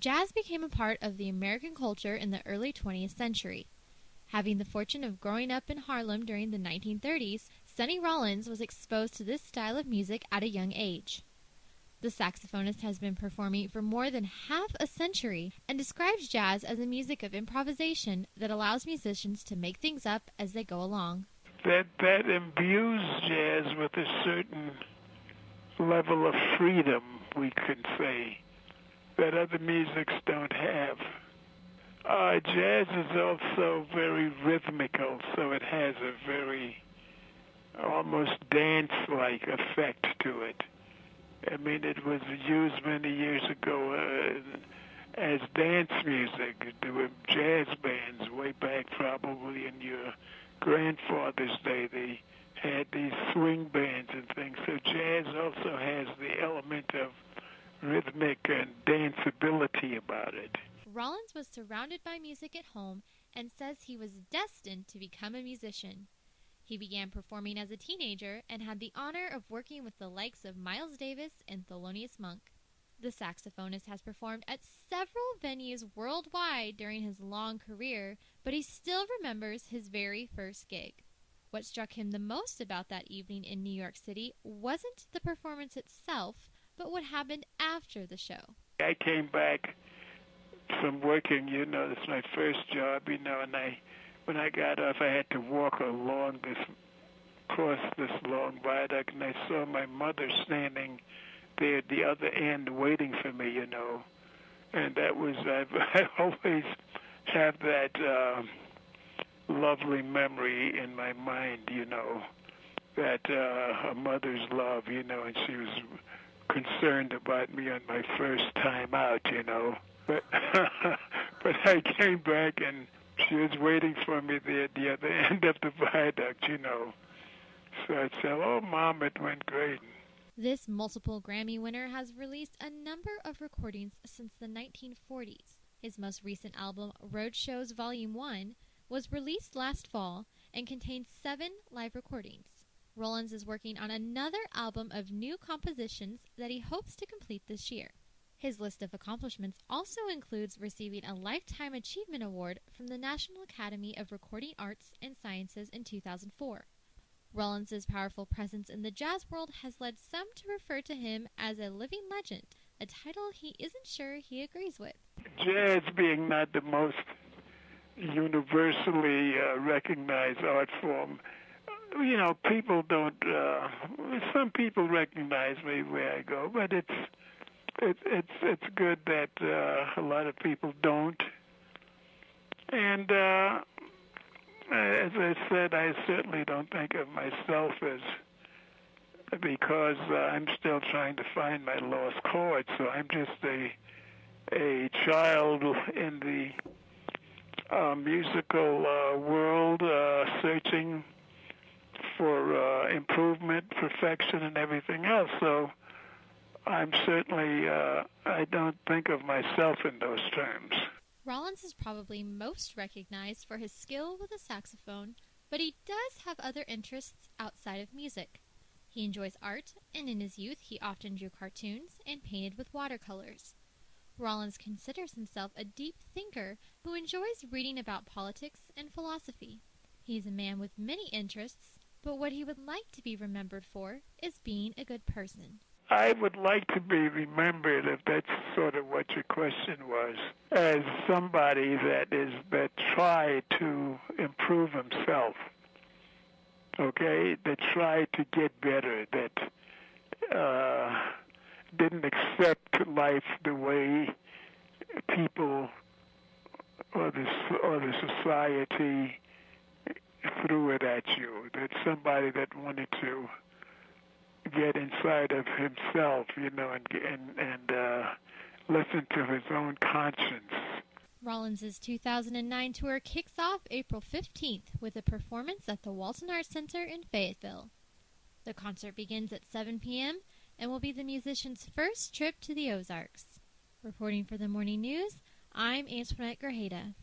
Jazz became a part of the American culture in the early 20th century. Having the fortune of growing up in Harlem during the 1930s, Sonny Rollins was exposed to this style of music at a young age. The saxophonist has been performing for more than half a century and describes jazz as a music of improvisation that allows musicians to make things up as they go along. That imbues jazz with a certain level of freedom, we could say, that other musics don't have. Jazz is also very rhythmical, so it has a very almost dance-like effect to it. I mean, it was used many years ago as dance music. There were jazz bands way back probably in your grandfather's day. They had these swing bands and things. So jazz also has the element of rhythmic and danceability about it. Rollins was surrounded by music at home and says he was destined to become a musician. He began performing as a teenager and had the honor of working with the likes of Miles Davis and Thelonious Monk. The saxophonist has performed at several venues worldwide during his long career, but he still remembers his very first gig. What struck him the most about that evening in New York City wasn't the performance itself, but what happened after the show. I came back from working, this is my first job, and when I got off, I had to walk across this long viaduct, and I saw my mother standing there at the other end waiting for me, and that was, I always have that lovely memory in my mind, that a mother's love, and she was concerned about me on my first time out, But but I came back and she was waiting for me there at the other end of the viaduct, So I said, "Oh, Mom, it went great." This multiple Grammy winner has released a number of recordings since the 1940s. His most recent album, Roadshows Volume 1, was released last fall and contains 7 live recordings. Rollins is working on another album of new compositions that he hopes to complete this year. His list of accomplishments also includes receiving a Lifetime Achievement Award from the National Academy of Recording Arts and Sciences in 2004. Rollins' powerful presence in the jazz world has led some to refer to him as a living legend, a title he isn't sure he agrees with. Jazz being not the most universally recognized art form, people don't, some people recognize me where I go, but it's good that a lot of people don't. And as I said, I certainly don't think of myself as, because I'm still trying to find my lost chord. So I'm just a child in the musical world, searching for improvement, perfection, and everything else. So I'm certainly, I don't think of myself in those terms. Rollins is probably most recognized for his skill with the saxophone, but he does have other interests outside of music. He enjoys art, and in his youth he often drew cartoons and painted with watercolors. Rollins considers himself a deep thinker who enjoys reading about politics and philosophy. He is a man with many interests, but what he would like to be remembered for is being a good person. I would like to be remembered, if that's sort of what your question was, as somebody that tried to improve himself, okay, that tried to get better, that didn't accept life the way people or the society threw it at you, that somebody that wanted to get inside of himself, and listen to his own conscience. Rollins' 2009 tour kicks off April 15th with a performance at the Walton Arts Center in Fayetteville. The concert begins at 7 p.m. and will be the musician's first trip to the Ozarks. Reporting for the Morning News, I'm Antoinette Grajeda.